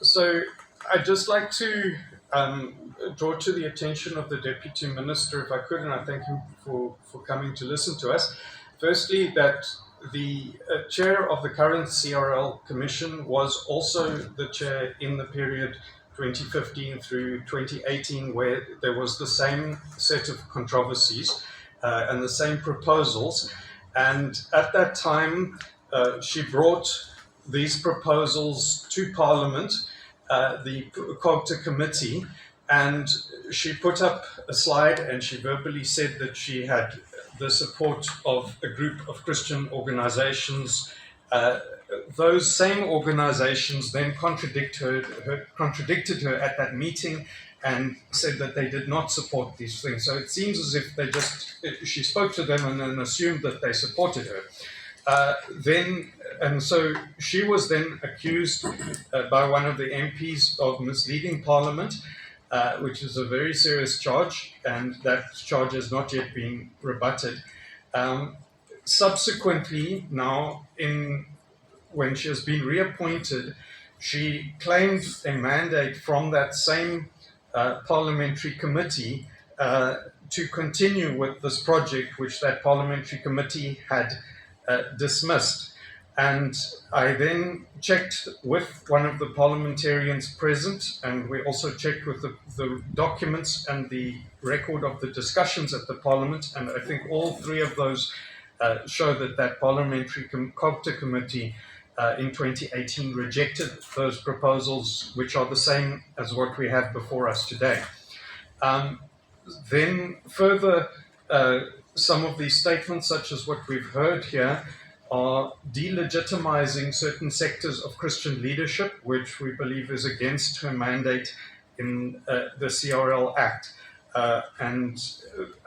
So I'd just like to draw to the attention of the Deputy Minister, if I could, and I thank him for coming to listen to us. Firstly, that the chair of the current CRL Commission was also the chair in the period 2015 through 2018, where there was the same set of controversies and the same proposals. And at that time, she brought these proposals to Parliament, the COGTA committee, and she put up a slide and she verbally said that she had the support of a group of Christian organizations. Those same organizations then contradicted her at that meeting and said that they did not support these things. So it seems as if she spoke to them and then assumed that they supported her. So she was then accused by one of the MPs of misleading Parliament, which is a very serious charge, and that charge has not yet been rebutted. Subsequently, now, when she has been reappointed, she claimed a mandate from that same parliamentary committee to continue with this project, which that parliamentary committee had dismissed. And I then checked with one of the parliamentarians present, and we also checked with the documents and the record of the discussions at the Parliament, and I think all three of those show that parliamentary COGTA committee in 2018 rejected those proposals, which are the same as what we have before us today. Then further, some of these statements, such as what we've heard here, are delegitimizing certain sectors of Christian leadership, which we believe is against her mandate in the CRL Act. And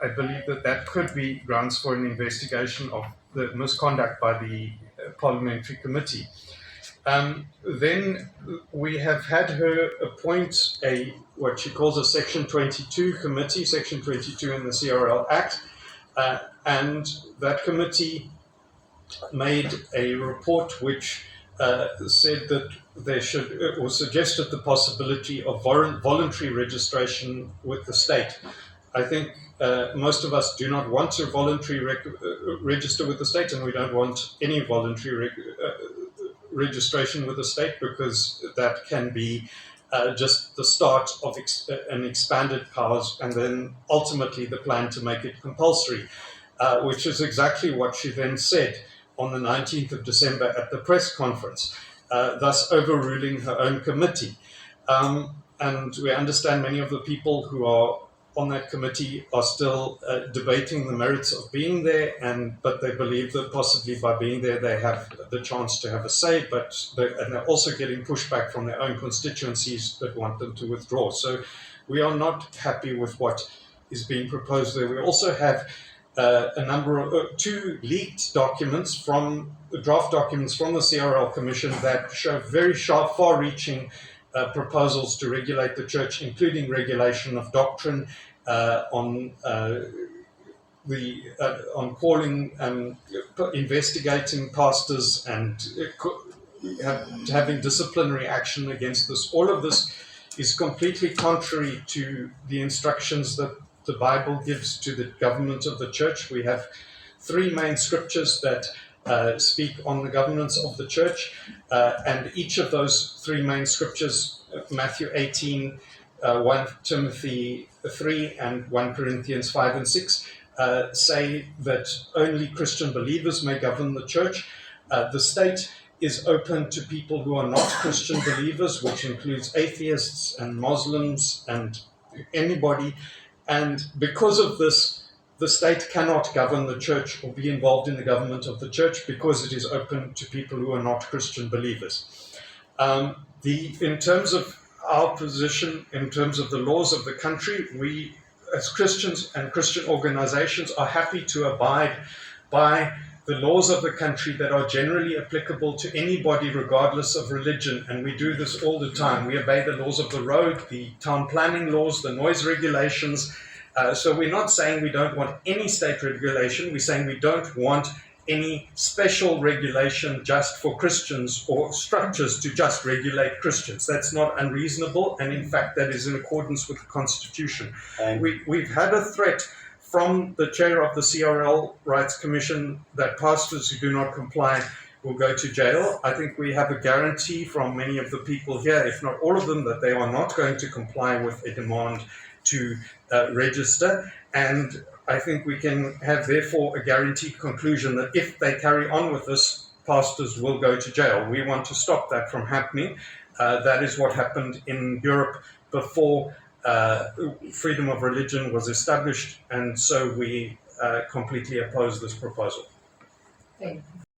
I believe that could be grounds for an investigation of the misconduct by the parliamentary committee. Then we have had her appoint what she calls a Section 22 committee, Section 22 in the CRL Act, and that committee made a report which said that there should, or suggested the possibility of voluntary registration with the state. I think most of us do not want to voluntarily register with the state, and we don't want any voluntary registration with the state, because that can be just the start of an expanded powers, and then ultimately the plan to make it compulsory, which is exactly what she then said on the 19th of December at the press conference, thus overruling her own committee. And we understand many of the people who are on that committee are still debating the merits of being there, but they believe that possibly by being there they have the chance to have a say, and they're also getting pushback from their own constituencies that want them to withdraw. So we are not happy with what is being proposed there. We also have a number of two leaked documents draft documents from the CRL Commission that show very sharp, far-reaching proposals to regulate the church, including regulation of doctrine, on calling and investigating pastors, and having disciplinary action against this. All of this is completely contrary to the instructions that the Bible gives to the government of the church. We have three main scriptures that speak on the governance of the church, and each of those three main scriptures, Matthew 18, 1 Timothy 3, and 1 Corinthians 5 and 6, say that only Christian believers may govern the church. The state is open to people who are not Christian believers, which includes atheists and Muslims and anybody. And because of this, the state cannot govern the church or be involved in the government of the church, because it is open to people who are not Christian believers. In terms of our position, in terms of the laws of the country, we as Christians and Christian organizations are happy to abide by the laws of the country that are generally applicable to anybody regardless of religion, and we do this all the time. We obey the laws of the road, the town planning laws, the noise regulations. So we're not saying we don't want any state regulation. We're saying we don't want any special regulation just for Christians or structures to just regulate Christians. That's not unreasonable, and in fact that is in accordance with the Constitution. We've had a threat from the chair of the CRL Rights Commission that pastors who do not comply will go to jail. I think we have a guarantee from many of the people here, if not all of them, that they are not going to comply with a demand to register. And I think we can have, therefore, a guaranteed conclusion that if they carry on with this, pastors will go to jail. We want to stop that from happening. That is what happened in Europe before freedom of religion was established, and so we completely oppose this proposal. Thank you.